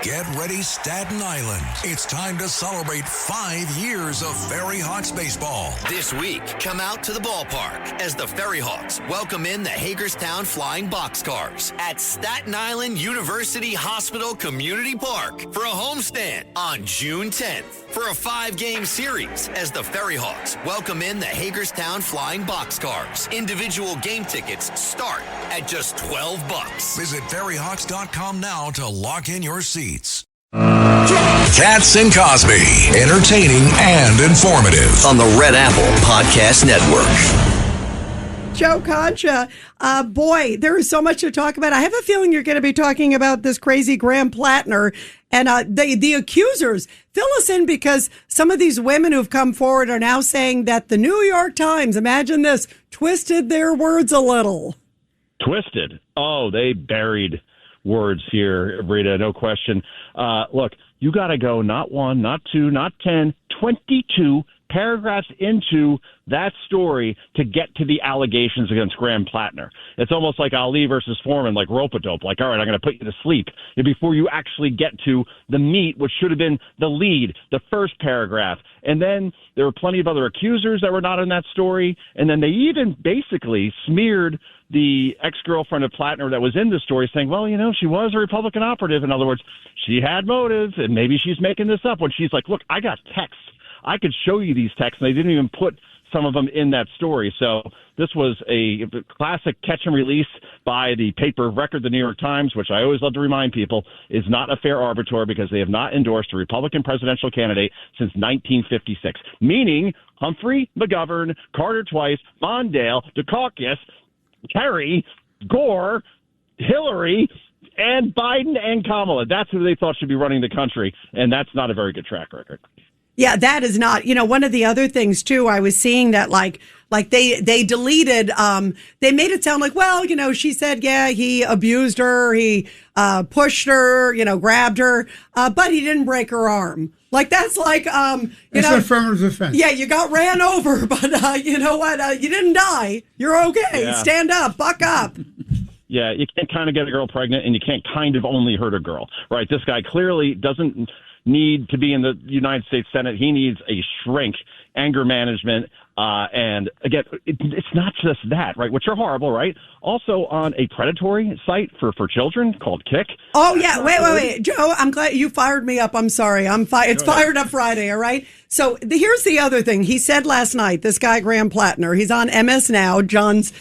Get ready, Staten Island. It's time to celebrate 5 years of Ferry Hawks baseball. This week, come out to the ballpark as the Ferry Hawks welcome in the Hagerstown Flying Boxcars at Staten Island University Hospital Community Park for a homestand on June 10th. For a 5-game series as the Ferry Hawks welcome in the Hagerstown Flying Boxcars. Individual game tickets start at just $12. Visit ferryhawks.com now to lock in your seats. Cats and Cosby, entertaining and informative On the Red Apple Podcast Network. Joe Concha, boy, there is so much to talk about. I have a feeling you're going to be talking about this crazy Graham Platner and the accusers. Fill us in, because some of these women who've come forward are now saying that the New York Times, imagine this, twisted their words a little. Twisted? Oh, they buried words here, Rita, no question. Look, you got to go not 1, not 2, not 10, 22 paragraphs into that story to get to the allegations against Graham Platner. It's almost like Ali versus Foreman, like rope-a-dope. Like, all right, I'm going to put you to sleep before you actually get to the meat, which should have been the lead, the first paragraph. And then there were plenty of other accusers that were not in that story. And then they even basically smeared the ex-girlfriend of Platner that was in the story, saying, well, you know, she was a Republican operative. In other words, she had motive, and maybe she's making this up, when she's like, look, I got texts. I could show you these texts, and they didn't even put some of them in that story. So this was a classic catch and release by the paper of record, the New York Times, which I always love to remind people is not a fair arbiter, because they have not endorsed a Republican presidential candidate since 1956, meaning Humphrey, McGovern, Carter twice, Mondale, Dukakis, Kerry, Gore, Hillary, and Biden and Kamala. That's who they thought should be running the country, and that's not a very good track record. Yeah, that is not, one of the other things too, I was seeing that like they deleted, they made it sound like, well, she said, yeah, he abused her, he pushed her, grabbed her, but he didn't break her arm. Like, that's like, it's an affirmative defense. Yeah, you got ran over, but you know what? You didn't die. You're okay. Yeah. Stand up, buck up. Yeah, you can't kind of get a girl pregnant, and you can't kind of only hurt a girl, right? This guy clearly doesn't need to be in the United States Senate. He needs a shrink, anger management, and again, it's not just that, right? Which are horrible, right? Also on a predatory site for children called Kick. Oh yeah, wait, Joe, I'm glad you fired me up. I'm sorry, it's Fired Up Friday, all right? So here's the other thing. He said last night, this guy Graham Platner, he's on MS Now, John's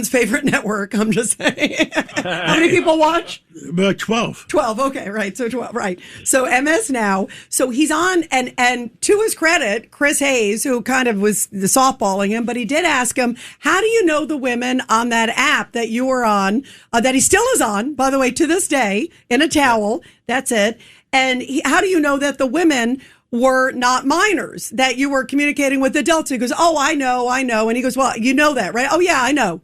favorite network. I'm just saying. How many people watch? About 12. 12, okay, right. So 12, right. So MS Now. So he's on, and to his credit, Chris Hayes, who kind of was softballing him, but he did ask him, how do you know the women on that app that you were on, that he still is on, by the way, to this day, in a towel, that's it. And how do you know that the women were not minors, that you were communicating with adults? He goes, oh, I know. And he goes, well, you know that, right? Oh yeah, I know.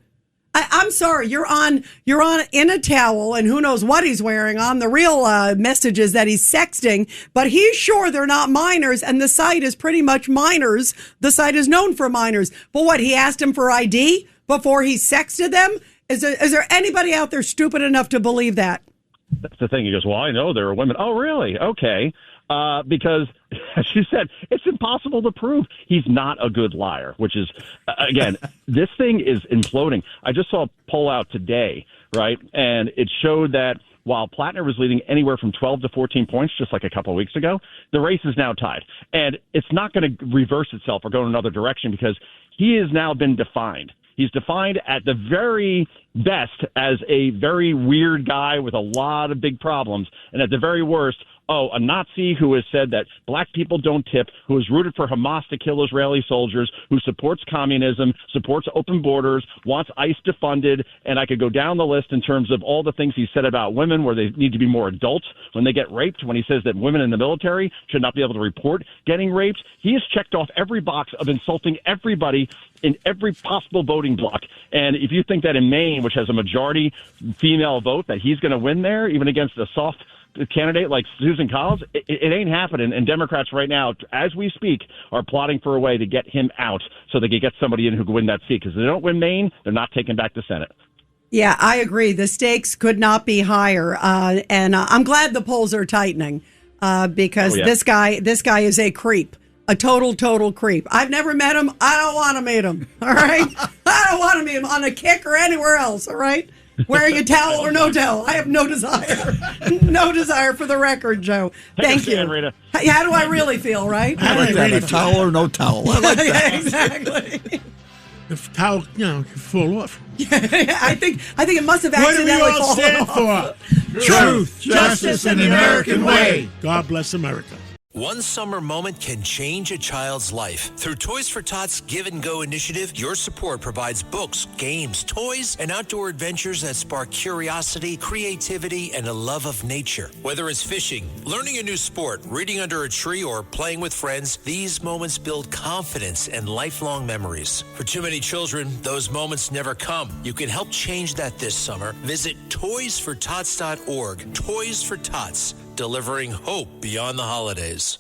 I'm sorry, you're on in a towel, and who knows what he's wearing on the real messages that he's sexting, but he's sure they're not minors, and the site is pretty much minors. The site is known for minors. But what, he asked him for ID before he sexted them? Is there anybody out there stupid enough to believe that? That's the thing. He goes, well, I know there are women. Oh, really? Okay. Because, as you said, it's impossible to prove. He's not a good liar, which is, again, this thing is imploding. I just saw a poll out today, right? And it showed that while Platner was leading anywhere from 12 to 14 points just like a couple of weeks ago, the race is now tied. And it's not going to reverse itself or go in another direction, because he has now been defined. He's defined at the very best as a very weird guy with a lot of big problems, and at the very worst, a Nazi who has said that black people don't tip, who has rooted for Hamas to kill Israeli soldiers, who supports communism, supports open borders, wants ICE defunded, and I could go down the list in terms of all the things he said about women, where they need to be more adults when they get raped, when he says that women in the military should not be able to report getting raped. He has checked off every box of insulting everybody in every possible voting block. And if you think that in Maine, which has a majority female vote, that he's going to win there, even against a soft candidate like Susan Collins, it ain't happening. And Democrats right now, as we speak, are plotting for a way to get him out so they can get somebody in who can win that seat. Because if they don't win Maine, they're not taking back the Senate. Yeah, I agree. The stakes could not be higher, and I'm glad the polls are tightening because this guy is a creep, a total creep. I've never met him. I don't want to meet him. All right, I don't want to meet him on a kick or anywhere else. All right, wearing a towel or no towel. I have no desire, no desire for the record, Joe. Thank you. Rita. How do I really feel? Right? I like that. A towel or no towel. I like that. Yeah, exactly. The towel, can fall off. I think it must have What do we accidentally all fallen stand off. for? Truth, justice, and the American way. God bless America. One summer moment can change a child's life. Through Toys for Tots Give and Go initiative, your support provides books, games, toys, and outdoor adventures that spark curiosity, creativity, and a love of nature. Whether it's fishing, learning a new sport, reading under a tree, or playing with friends, these moments build confidence and lifelong memories. For too many children, those moments never come. You can help change that this summer. Visit toysfortots.org. Toys for Tots, delivering hope beyond the holidays.